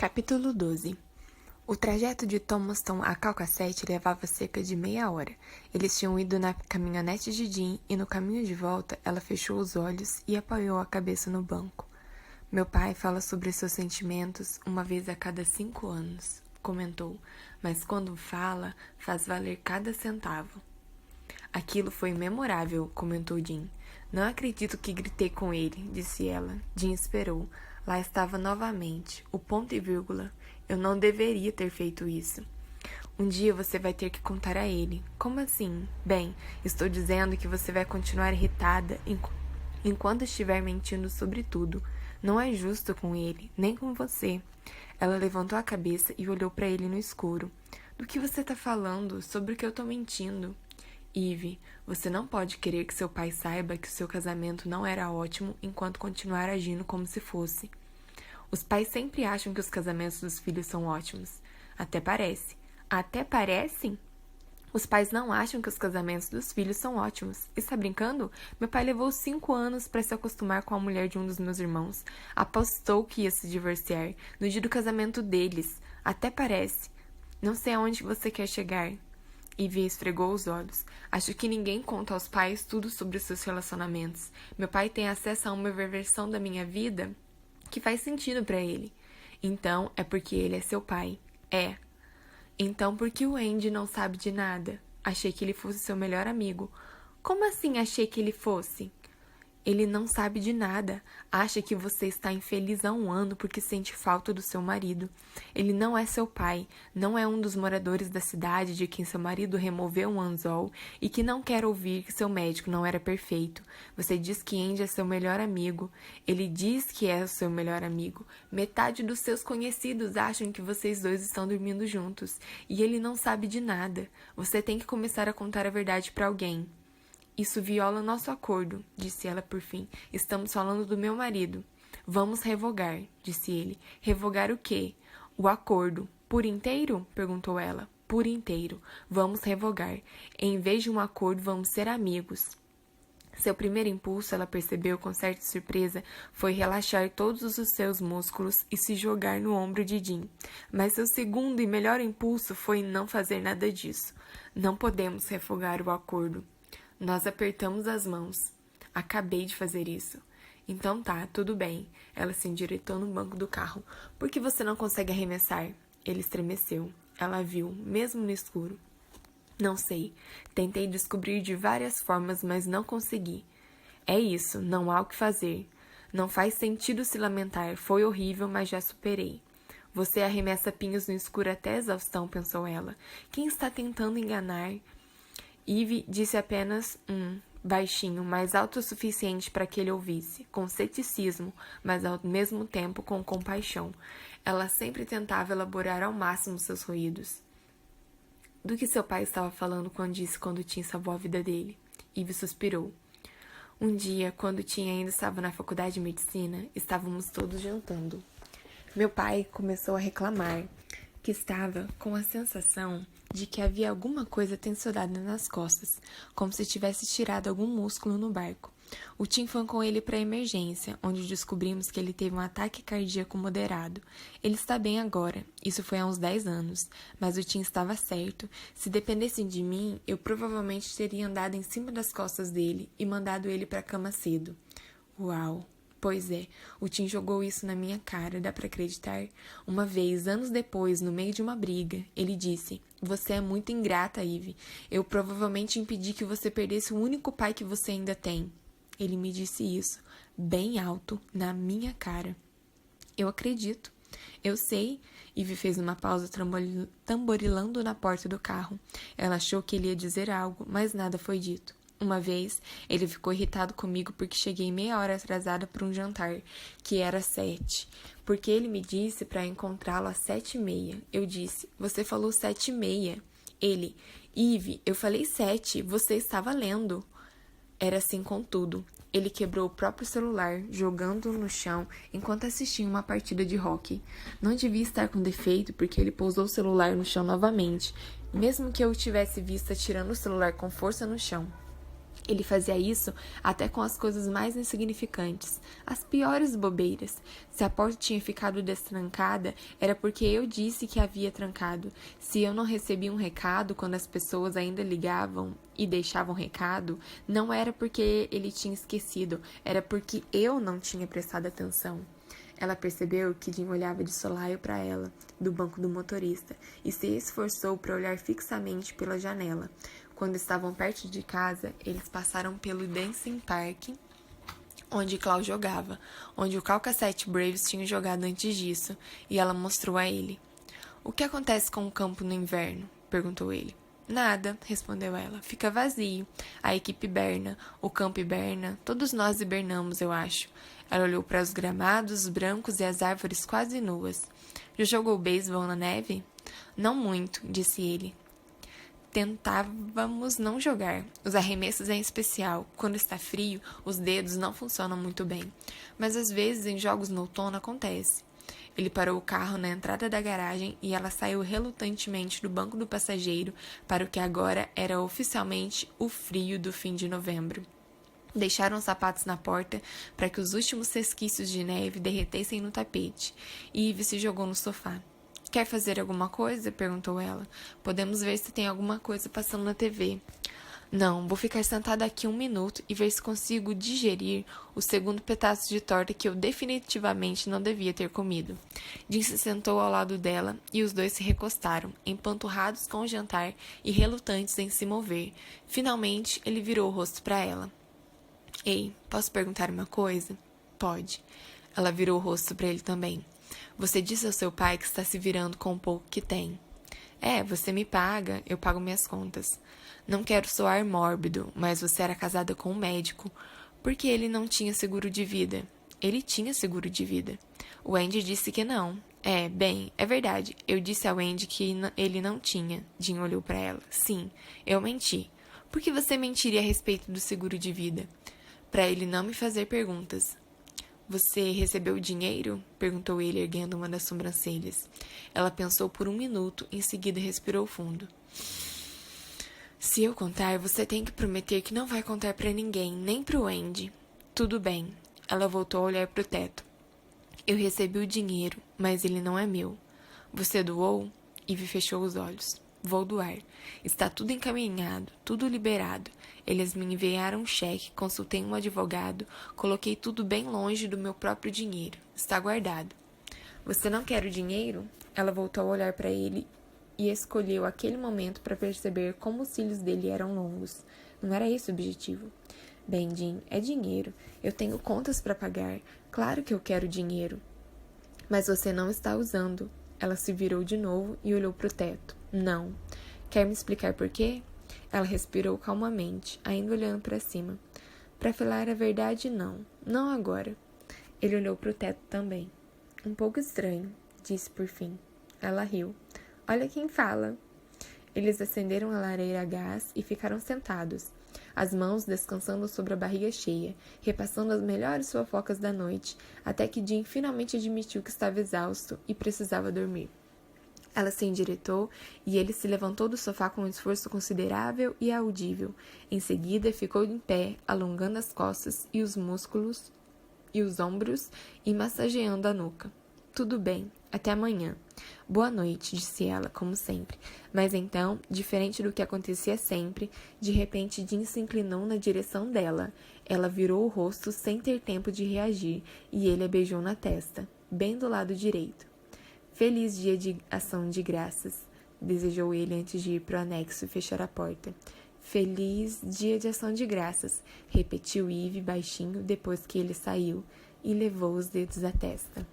Capítulo 12. O trajeto de Thomaston a Calcacete levava cerca de meia hora. Eles tinham ido na caminhonete de Jean e no caminho de volta ela fechou os olhos e apoiou a cabeça no banco. Meu pai fala sobre seus sentimentos uma vez a cada 5 anos, comentou, mas quando fala, faz valer cada centavo. Aquilo foi memorável, comentou Jean. Não acredito que gritei com ele, disse ela. Jean esperou. Lá estava novamente, o ponto e vírgula. Eu não deveria ter feito isso. Um dia você vai ter que contar a ele. Como assim? Bem, estou dizendo que você vai continuar irritada enquanto estiver mentindo sobre tudo. Não é justo com ele, nem com você. Ela levantou a cabeça e olhou para ele no escuro. Do que você está falando? Sobre o que eu estou mentindo? Ivy, você não pode querer que seu pai saiba que o seu casamento não era ótimo enquanto continuar agindo como se fosse. Os pais sempre acham que os casamentos dos filhos são ótimos. Até parece. Até parecem? Os pais não acham que os casamentos dos filhos são ótimos. Está brincando? Meu pai levou 5 anos para se acostumar com a mulher de um dos meus irmãos. Apostou que ia se divorciar no dia do casamento deles. Até parece. Não sei aonde você quer chegar. Ivy esfregou os olhos. Acho que ninguém conta aos pais tudo sobre seus relacionamentos. Meu pai tem acesso a uma versão da minha vida que faz sentido para ele. Então, é porque ele é seu pai. É. Então, por que o Andy não sabe de nada? Achei que ele fosse seu melhor amigo. Como assim achei que ele fosse? Ele não sabe de nada. Acha que você está infeliz há 1 ano porque sente falta do seu marido. Ele não é seu pai, não é um dos moradores da cidade de quem seu marido removeu um anzol e que não quer ouvir que seu médico não era perfeito. Você diz que Andy é seu melhor amigo. Ele diz que é o seu melhor amigo. Metade dos seus conhecidos acham que vocês dois estão dormindo juntos. E ele não sabe de nada. Você tem que começar a contar a verdade para alguém. Isso viola nosso acordo, disse ela por fim. Estamos falando do meu marido. Vamos revogar, disse ele. Revogar o quê? O acordo. Por inteiro? Perguntou ela. Por inteiro. Vamos revogar. Em vez de um acordo, vamos ser amigos. Seu primeiro impulso, ela percebeu com certa surpresa, foi relaxar todos os seus músculos e se jogar no ombro de Jean. Mas seu segundo e melhor impulso foi não fazer nada disso. Não podemos revogar o acordo. Nós apertamos as mãos. Acabei de fazer isso. Então tá, tudo bem. Ela se endireitou no banco do carro. Por que você não consegue arremessar? Ele estremeceu. Ela viu, mesmo no escuro. Não sei. Tentei descobrir de várias formas, mas não consegui. É isso, não há o que fazer. Não faz sentido se lamentar. Foi horrível, mas já superei. Você arremessa pinhos no escuro até a exaustão, pensou ela. Quem está tentando enganar? Ivy disse apenas baixinho, mas alto o suficiente para que ele ouvisse, com ceticismo, mas ao mesmo tempo com compaixão. Ela sempre tentava elaborar ao máximo seus ruídos. Do que seu pai estava falando quando Tim salvou a vida dele? Ivy suspirou. Um dia, quando Tim ainda estava na faculdade de medicina, estávamos todos jantando. Meu pai começou a reclamar que estava com a sensação de que havia alguma coisa tensionada nas costas, como se tivesse tirado algum músculo no barco. O Tim foi com ele para a emergência, onde descobrimos que ele teve um ataque cardíaco moderado. Ele está bem agora, isso foi há uns 10 anos, mas o Tim estava certo. Se dependesse de mim, eu provavelmente teria andado em cima das costas dele e mandado ele para a cama cedo. Uau! Pois é, o Tim jogou isso na minha cara, dá pra acreditar? Uma vez, anos depois, no meio de uma briga, ele disse: Você é muito ingrata, Ivy. Eu provavelmente impedi que você perdesse o único pai que você ainda tem. Ele me disse isso, bem alto, na minha cara. Eu acredito. Eu sei. Ivy fez uma pausa tamborilando na porta do carro. Ela achou que ele ia dizer algo, mas nada foi dito. Uma vez, ele ficou irritado comigo porque cheguei meia hora atrasada para um jantar, que era 7. Porque ele me disse para encontrá-lo às 7h30. Eu disse, você falou 7h30. Ele, Ivy, eu falei 7, você estava lendo. Era assim com tudo. Ele quebrou o próprio celular, jogando-o no chão, enquanto assistia uma partida de hóquei. Não devia estar com defeito, porque ele pousou o celular no chão novamente, mesmo que eu o tivesse visto atirando o celular com força no chão. Ele fazia isso até com as coisas mais insignificantes, as piores bobeiras. Se a porta tinha ficado destrancada, era porque eu disse que havia trancado. Se eu não recebia um recado quando as pessoas ainda ligavam e deixavam recado, não era porque ele tinha esquecido, era porque eu não tinha prestado atenção. Ela percebeu que Jim olhava de solaio para ela, do banco do motorista, e se esforçou para olhar fixamente pela janela. Quando estavam perto de casa, eles passaram pelo Dancing Park, onde Klaus jogava, onde o Calcasieu Braves tinha jogado antes disso, e ela mostrou a ele. "O que acontece com o campo no inverno?" perguntou ele. "Nada", respondeu ela. "Fica vazio. A equipe hiberna, o campo hiberna, todos nós hibernamos, eu acho." Ela olhou para os gramados brancos e as árvores quase nuas. "Já jogou beisebol na neve?" "Não muito", disse ele. Tentávamos não jogar. Os arremessos em especial. Quando está frio, os dedos não funcionam muito bem. Mas às vezes em jogos no outono acontece. Ele parou o carro na entrada da garagem e ela saiu relutantemente do banco do passageiro para o que agora era oficialmente o frio do fim de novembro. Deixaram os sapatos na porta para que os últimos resquícios de neve derretessem no tapete, e Ivy se jogou no sofá. "Quer fazer alguma coisa?" perguntou ela. "Podemos ver se tem alguma coisa passando na TV." "Não, vou ficar sentada aqui 1 minuto e ver se consigo digerir o segundo pedaço de torta que eu definitivamente não devia ter comido." Jim se sentou ao lado dela e os dois se recostaram, empanturrados com o jantar e relutantes em se mover. Finalmente, ele virou o rosto para ela. "Ei, posso perguntar uma coisa?" "Pode." Ela virou o rosto para ele também. "Você disse ao seu pai que está se virando com o pouco que tem." "É, você me paga, eu pago minhas contas." "Não quero soar mórbido, mas você era casada com um médico. Por que ele não tinha seguro de vida?" "Ele tinha seguro de vida." "O Andy disse que não." Bem, é verdade. Eu disse ao Andy que ele não tinha." Jim olhou para ela. "Sim, eu menti." "Por que você mentiria a respeito do seguro de vida?" "Para ele não me fazer perguntas." "Você recebeu o dinheiro?" perguntou ele, erguendo uma das sobrancelhas. Ela pensou por 1 minuto, em seguida respirou fundo. "Se eu contar, você tem que prometer que não vai contar para ninguém, nem para o Andy." "Tudo bem." Ela voltou a olhar para o teto. "Eu recebi o dinheiro, mas ele não é meu." "Você doou?" Ivy fechou os olhos. "Vou doar. Está tudo encaminhado, tudo liberado. Eles me enviaram um cheque, consultei um advogado, coloquei tudo bem longe do meu próprio dinheiro. Está guardado." "Você não quer o dinheiro?" Ela voltou a olhar para ele e escolheu aquele momento para perceber como os cílios dele eram longos. Não era esse o objetivo. "Bem, Jim, é dinheiro. Eu tenho contas para pagar. Claro que eu quero dinheiro." "Mas você não está usando." Ela se virou de novo e olhou para o teto. "Não." "Quer me explicar por quê?" Ela respirou calmamente, ainda olhando para cima. "Para falar a verdade, não. Não agora." Ele olhou para o teto também. "Um pouco estranho", disse por fim. Ela riu. "Olha quem fala." Eles acenderam a lareira a gás e ficaram sentados, as mãos descansando sobre a barriga cheia, repassando as melhores fofocas da noite, até que Jim finalmente admitiu que estava exausto e precisava dormir. Ela se endireitou e ele se levantou do sofá com um esforço considerável e audível. Em seguida, ficou em pé, alongando as costas e os músculos e os ombros e massageando a nuca. "Tudo bem, até amanhã." "Boa noite", disse ela, como sempre. Mas então, diferente do que acontecia sempre, de repente Jim se inclinou na direção dela. Ela virou o rosto sem ter tempo de reagir e ele a beijou na testa, bem do lado direito. "Feliz dia de ação de graças", desejou ele antes de ir para o anexo e fechar a porta. "Feliz dia de ação de graças", repetiu Ivy baixinho depois que ele saiu e levou os dedos à testa.